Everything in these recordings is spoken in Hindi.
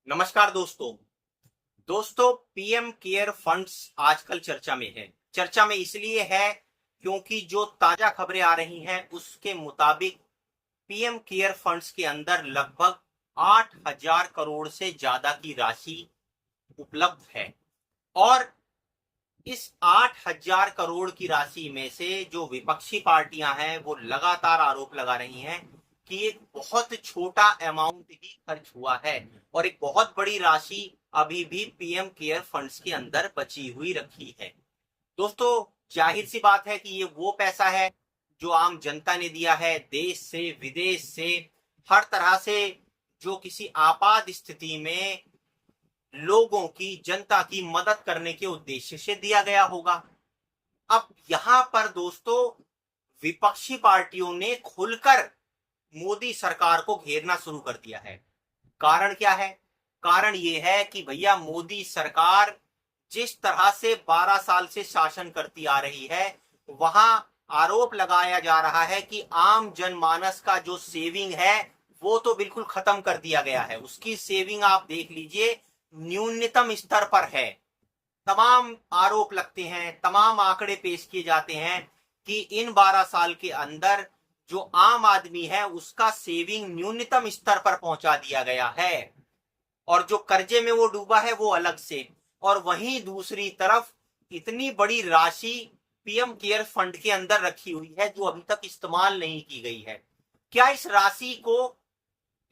नमस्कार दोस्तों पीएम केयर फंड्स आजकल चर्चा में है। चर्चा में इसलिए है क्योंकि जो ताजा खबरें आ रही हैं उसके मुताबिक पीएम केयर फंड्स के अंदर लगभग 8,000 करोड़ से ज्यादा की राशि उपलब्ध है। और इस 8,000 करोड़ की राशि में से जो विपक्षी पार्टियां हैं वो लगातार आरोप लगा रही हैं कि एक बहुत छोटा अमाउंट ही खर्च हुआ है और एक बहुत बड़ी राशि अभी भी पीएम केयर फंड्स के अंदर बची हुई रखी है। दोस्तों, जाहिर सी बात है कि ये वो पैसा है जो आम जनता ने दिया है, देश से विदेश से हर तरह से, जो किसी आपात स्थिति में लोगों की, जनता की मदद करने के उद्देश्य से दिया गया होगा। अब यहां पर दोस्तों विपक्षी पार्टियों ने खुलकर मोदी सरकार को घेरना शुरू कर दिया है। कारण क्या है? कारण यह है कि भैया मोदी सरकार जिस तरह से 12 साल से शासन करती आ रही है, वहां आरोप लगाया जा रहा है कि आम जनमानस का जो सेविंग है वो तो बिल्कुल खत्म कर दिया गया है। उसकी सेविंग आप देख लीजिए, न्यूनतम स्तर पर है। तमाम आरोप लगते हैं, तमाम आंकड़े पेश किए जाते हैं कि इन 12 साल के अंदर जो आम आदमी है उसका सेविंग न्यूनतम स्तर पर पहुंचा दिया गया है और जो कर्जे में वो डूबा है वो अलग से। और वहीं दूसरी तरफ इतनी बड़ी राशि पीएम केयर फंड के अंदर रखी हुई है जो अभी तक इस्तेमाल नहीं की गई है। क्या इस राशि को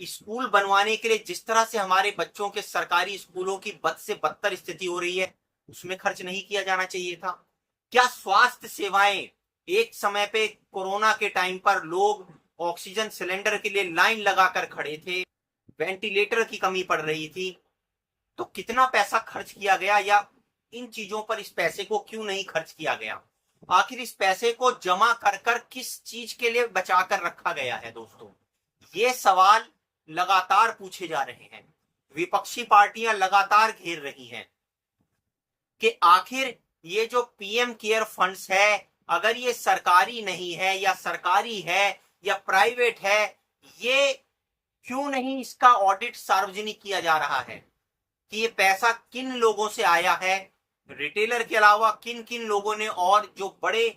स्कूल बनवाने के लिए, जिस तरह से हमारे बच्चों के सरकारी स्कूलों की बद से बदतर स्थिति हो रही है, उसमें खर्च नहीं किया जाना चाहिए था? क्या स्वास्थ्य सेवाएं, एक समय पे कोरोना के टाइम पर लोग ऑक्सीजन सिलेंडर के लिए लाइन लगाकर खड़े थे, वेंटिलेटर की कमी पड़ रही थी, तो कितना पैसा खर्च किया गया? या इन चीजों पर इस पैसे को क्यों नहीं खर्च किया गया? आखिर इस पैसे को जमा कर कर किस चीज के लिए बचा कर रखा गया है? दोस्तों, ये सवाल लगातार पूछे जा रहे हैं, विपक्षी पार्टियां लगातार घेर रही हैं कि आखिर ये जो पीएम केयर फंड्स है, अगर ये सरकारी नहीं है या सरकारी है या प्राइवेट है, ये क्यों नहीं इसका ऑडिट सार्वजनिक किया जा रहा है कि ये पैसा किन लोगों से आया है, रिटेलर के अलावा किन किन लोगों ने, और जो बड़े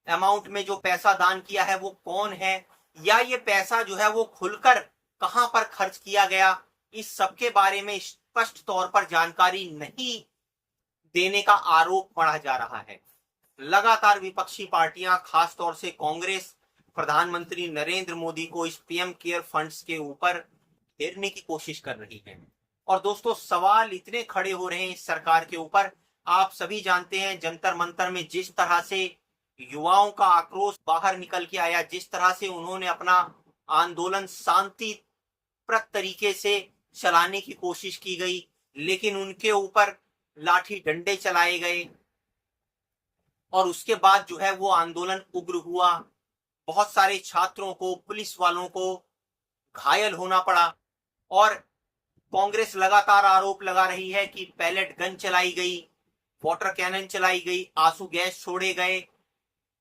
अमाउंट में जो पैसा दान किया है वो कौन है, या ये पैसा जो है वो खुलकर कहां पर खर्च किया गया, इस सब के बारे में स्पष्ट तौर पर जानकारी नहीं देने का आरोप पड़ा जा रहा है। लगातार विपक्षी पार्टियां, खासतौर से कांग्रेस, प्रधानमंत्री नरेंद्र मोदी को इस पीएम केयर फंड्स के ऊपर घेरने की कोशिश कर रही है। और दोस्तों, सवाल इतने खड़े हो रहे हैं इस सरकार के ऊपर। आप सभी जानते हैं जंतर मंतर में जिस तरह से युवाओं का आक्रोश बाहर निकल के आया, जिस तरह से उन्होंने अपना आंदोलन शांतिप्रद तरीके से चलाने की कोशिश की गई, लेकिन उनके ऊपर लाठी डंडे चलाए गए और उसके बाद जो है वो आंदोलन उग्र हुआ। बहुत सारे छात्रों को, पुलिस वालों को घायल होना पड़ा। और कांग्रेस लगातार आरोप लगा रही है कि पैलेट गन चलाई गई, वाटर कैनन चलाई गई, आंसू गैस छोड़े गए,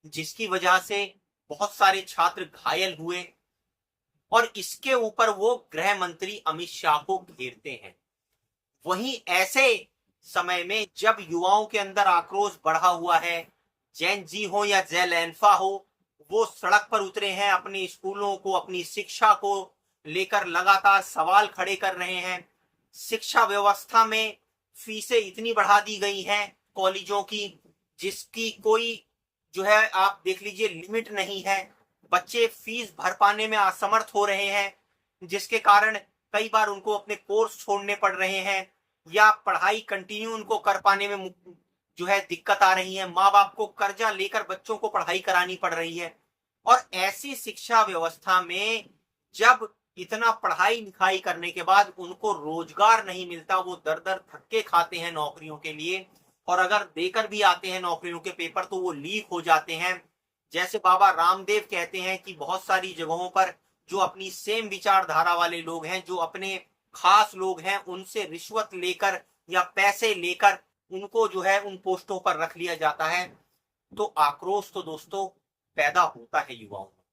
जिसकी वजह से बहुत सारे छात्र घायल हुए। और इसके ऊपर वो गृह मंत्री अमित शाह को घेरते हैं। वहीं ऐसे समय में जब युवाओं के अंदर आक्रोश बढ़ा हुआ है, जैन जी हो या जैल एल्फा हो, वो सड़क पर उतरे हैं, अपने स्कूलों को, अपनी शिक्षा को लेकर लगातार सवाल खड़े कर रहे हैं। शिक्षा व्यवस्था में फीसें इतनी बढ़ा दी गई हैं कॉलेजों की, जिसकी कोई जो है आप देख लीजिए लिमिट नहीं है। बच्चे फीस भर पाने में असमर्थ हो रहे हैं, जिसके कारण कई बार उनको अपने कोर्स छोड़ने पड़ रहे हैं या पढ़ाई कंटिन्यू उनको कर पाने में जो है दिक्कत आ रही है। माँ बाप को कर्जा लेकर बच्चों को पढ़ाई करानी पड़ रही है। और ऐसी शिक्षा व्यवस्था में जब इतना पढ़ाई लिखाई करने के बाद उनको रोजगार नहीं मिलता, वो दर दर धक्के खाते हैं नौकरियों के लिए, और अगर देकर भी आते हैं नौकरियों के पेपर तो वो लीक हो जाते हैं। जैसे बाबा रामदेव कहते हैं कि बहुत सारी जगहों पर जो अपनी सेम विचारधारा वाले लोग हैं, जो अपने खास लोग हैं, उनसे रिश्वत लेकर या पैसे लेकर उनको जो है उन पोस्टों पर रख लिया जाता है। तो आक्रोश तो दोस्तों पैदा होता है युवाओं में,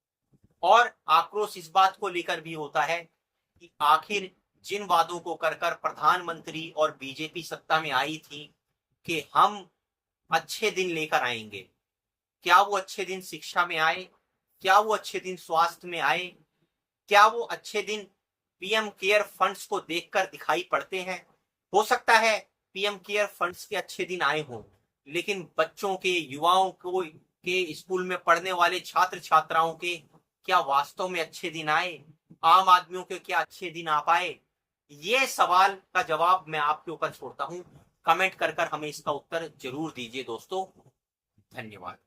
और आक्रोश इस बात को लेकर भी होता है कि आखिर जिन वादों को कर कर प्रधानमंत्री और बीजेपी सत्ता में आई थी कि हम अच्छे दिन लेकर आएंगे, क्या वो अच्छे दिन शिक्षा में आए? क्या वो अच्छे दिन स्वास्थ्य में आए? क्या वो अच्छे दिन पीएम केयर फंड्स को देखकर दिखाई पड़ते हैं? हो सकता है पीएम केयर फंड्स के अच्छे दिन आए हों, लेकिन बच्चों के, युवाओं को के स्कूल में पढ़ने वाले छात्र छात्राओं के क्या वास्तव में अच्छे दिन आए? आम आदमियों के क्या अच्छे दिन आ पाए? ये सवाल का जवाब मैं आपके ऊपर छोड़ता हूं। कमेंट कर कर हमें इसका उत्तर जरूर दीजिए दोस्तों। धन्यवाद।